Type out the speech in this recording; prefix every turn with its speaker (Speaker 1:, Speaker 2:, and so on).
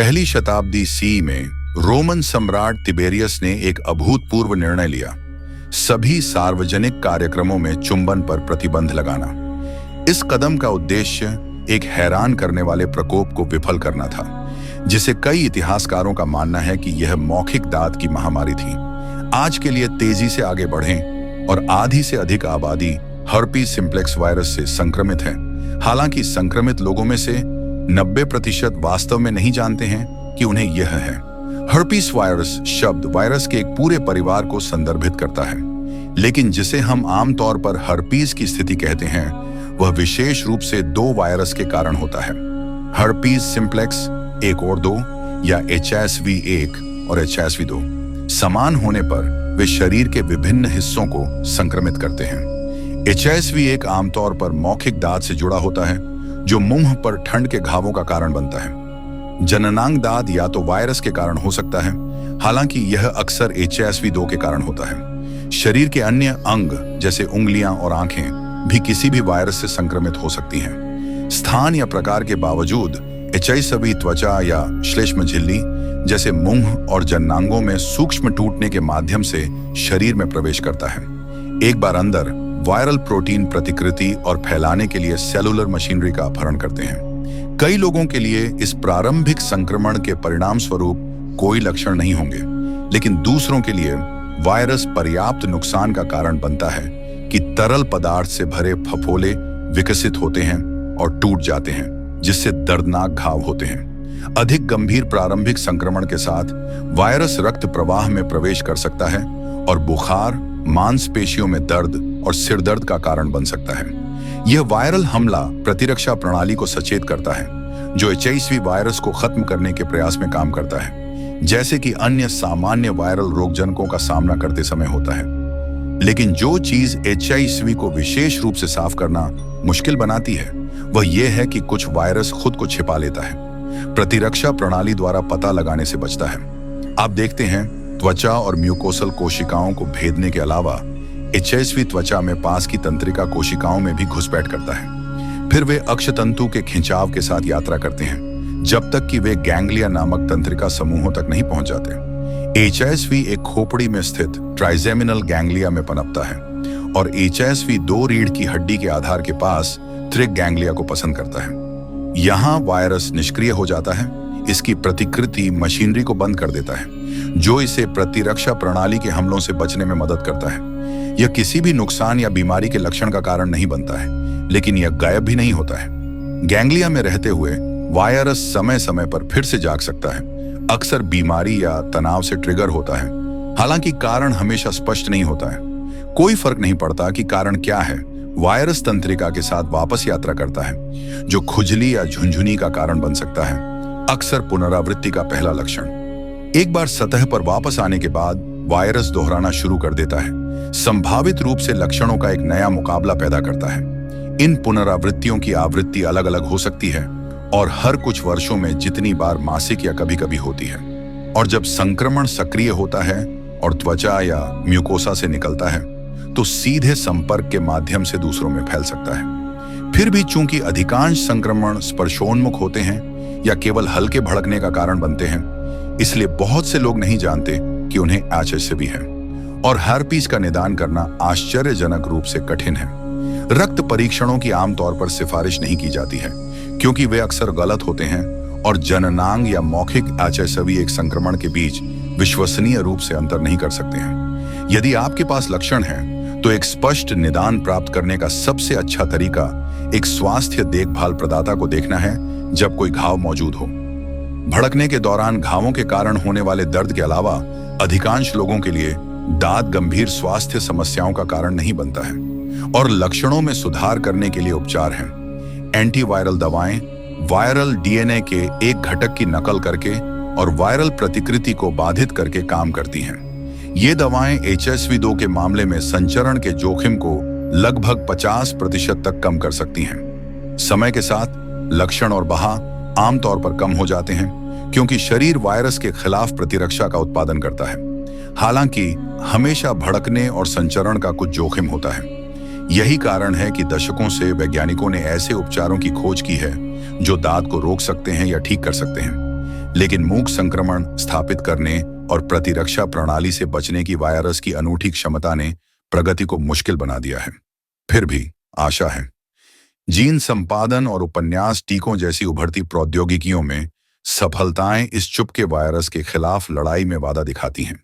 Speaker 1: पहली शताब्दी सी में रोमन सम्राट तिबेरियस ने एक अभूतपूर्व निर्णय लिया, सभी सार्वजनिक कार्यक्रमों में चुंबन पर प्रतिबंध लगाना। इस कदम का उद्देश्य एक हैरान करने वाले प्रकोप को विफल करना था, जिसे कई इतिहासकारों का मानना है कि यह मौखिक दाद की महामारी थी। आज के लिए तेजी से आगे बढ़ें और आधी से अधिक आबादी हर्पीज सिम्प्लेक्स वायरस से संक्रमित है। हालांकि संक्रमित लोगों में से 90% वास्तव में नहीं जानते हैं कि उन्हें यह है। हर्पीज वायरस शब्द वायरस के एक पूरे परिवार को संदर्भित करता है, लेकिन जिसे हम आमतौर पर हर्पीज की स्थिति कहते हैं, वह विशेष रूप से 2 वायरस के कारण होता है। हर्पीज सिम्प्लेक्स 1 और 2 या HSV1 और HSV2 समान होने पर वे शरीर के विभिन्न हिस्सों को संक्रमित करते हैं। HSV1 आमतौर पर मौखिक दाद से जुड़ा होता है, जो मुंह पर ठंड के घावों का कारण बनता है। जननांग दाद या तो वायरस के कारण हो सकता है, हालांकि यह अक्सर HSV2 के कारण होता है। शरीर के अन्य अंग जैसे उंगलियां और आंखें भी किसी भी वायरस से संक्रमित हो सकती हैं। स्थान या प्रकार के बावजूद HSV त्वचा या श्लेष्म झिल्ली जैसे मुंह और जननांगों में सूक्ष्म टूटने के माध्यम से शरीर में प्रवेश करता है। एक बार अंदर, वायरल प्रोटीन प्रतिकृति और फैलाने के लिए सेलुलर मशीनरी का अपहरण करते हैं। कई लोगों के लिए इस प्रारंभिक संक्रमण के परिणाम स्वरूप कोई लक्षण नहीं होंगे, लेकिन दूसरों के लिए वायरस पर्याप्त नुकसान का कारण बनता है कि तरल पदार्थ से भरे फफोले विकसित होते हैं और टूट जाते हैं, जिससे दर्दनाक घाव होते हैं। अधिक गंभीर प्रारंभिक संक्रमण के साथ वायरस रक्त प्रवाह में प्रवेश कर सकता है और बुखार, मांसपेशियों में दर्द और सिर दर्द का कारण बन सकता है। यह वायरल हमला प्रतिरक्षा प्रणाली को सचेत करता है, जो HSV वायरस को खत्म करने के प्रयास में काम करता है, जैसे कि अन्य सामान्य वायरल रोगजनकों का सामना करते समय होता है। लेकिन जो चीज HSV को विशेष रूप से साफ करना मुश्किल बनाती है, वह यह है कि कुछ वायरस खुद को छिपा लेता है, प्रतिरक्षा प्रणाली द्वारा पता लगाने से बचता है। आप देखते हैं, त्वचा और म्यूकोसल कोशिकाओं को भेदने के अलावा HSV त्वचा में पास की तंत्रिका कोशिकाओं में भी घुसपैठ करता है। फिर वे अक्षतंतु के खिंचाव के साथ यात्रा करते हैं, जब तक कि वे गैंग्लिया नामक तंत्रिका समूहों तक नहीं पहुंच जाते। HSV एक खोपड़ी में स्थित ट्राइजेमिनल गैंग्लिया में पनपता है और HSV 2 रीढ़ की हड्डी के आधार के पास त्रिक गैंग्लिया को पसंद करता है। यहाँ वायरस निष्क्रिय हो जाता है, इसकी प्रतिकृति मशीनरी को बंद कर देता है, जो इसे प्रतिरक्षा प्रणाली के हमलों से बचने में मदद करता है। यह किसी भी नुकसान या बीमारी के लक्षण का कारण नहीं बनता है, लेकिन यह गायब भी नहीं होता है। गैंग्लिया में रहते हुए वायरस समय समय पर फिर से जाग सकता है, अक्सर बीमारी या तनाव से ट्रिगर होता है। हालांकि कारण हमेशा स्पष्ट नहीं होता है। कोई फर्क नहीं पड़ता कि कारण क्या है, वायरस तंत्रिका के साथ वापस यात्रा करता है, जो खुजली या झुनझुनी का कारण बन सकता है, अक्सर पुनरावृत्ति का पहला लक्षण। एक बार सतह पर वापस आने के बाद वायरस दोहराना शुरू कर देता है, संभावित रूप से लक्षणों का एक नया मुकाबला पैदा करता है। इन पुनरावृत्तियों की आवृत्ति अलग अलग हो सकती है और हर कुछ वर्षों में जितनी बार मासिक या कभी-कभी होती है। और जब संक्रमण सक्रिय होता है और त्वचा या म्यूकोसा से निकलता है, तो सीधे संपर्क के माध्यम से दूसरों में फैल सकता है। फिर भी चूंकि अधिकांश संक्रमण स्पर्शोन्मुख होते हैं या केवल हल्के भड़कने का कारण बनते हैं, इसलिए बहुत से लोग नहीं जानते कि उन्हें HSV है और हर्पीज का निदान करना आश्चर्यजनक रूप से कठिन है। रक्त परीक्षणों की आमतौर पर सिफारिश नहीं की जाती है, क्योंकि वे अक्सर गलत होते हैं और जननांग या मौखिक HSV एक संक्रमण के बीच विश्वसनीय रूप से अंतर नहीं कर सकते हैं। यदि आपके पास लक्षण हैं, तो एक स्पष्ट निदान प्राप्त करने का सबसे अच्छा तरीका एक स्वास्थ्य देखभाल प्रदाता को देखना है जब कोई घाव मौजूद हो। भड़कने के दौरान घावों के कारण होने वाले दर्द के अलावा अधिकांश लोगों के लिए दाद गंभीर स्वास्थ्य समस्याओं का कारण नहीं बनता है और लक्षणों में सुधार करने के लिए उपचार हैं। एंटीवायरल दवाएं वायरल DNA के एक घटक की नकल करके और वायरल प्रतिकृति को बाधित करके काम करती हैं। ये दवाएं HSV2 के मामले में संचरण के जोखिम को लगभग 50% तक कम कर सकती हैं। समय के साथ लक्षण और बहाव आमतौर पर कम हो जाते हैं, क्योंकि शरीर वायरस के खिलाफ प्रतिरक्षा का उत्पादन करता है। हालांकि हमेशा भड़कने और संचरण का कुछ जोखिम होता है। यही कारण है कि दशकों से वैज्ञानिकों ने ऐसे उपचारों की खोज की है जो दाद को रोक सकते हैं या ठीक कर सकते हैं। लेकिन मूक संक्रमण स्थापित करने और प्रतिरक्षा प्रणाली से बचने की वायरस की अनूठी क्षमता ने प्रगति को मुश्किल बना दिया है। फिर भी आशा है। जीन संपादन और उपन्यास टीकों जैसी उभरती प्रौद्योगिकियों में सफलताएं इस चुपके वायरस के खिलाफ लड़ाई में वादा दिखाती हैं।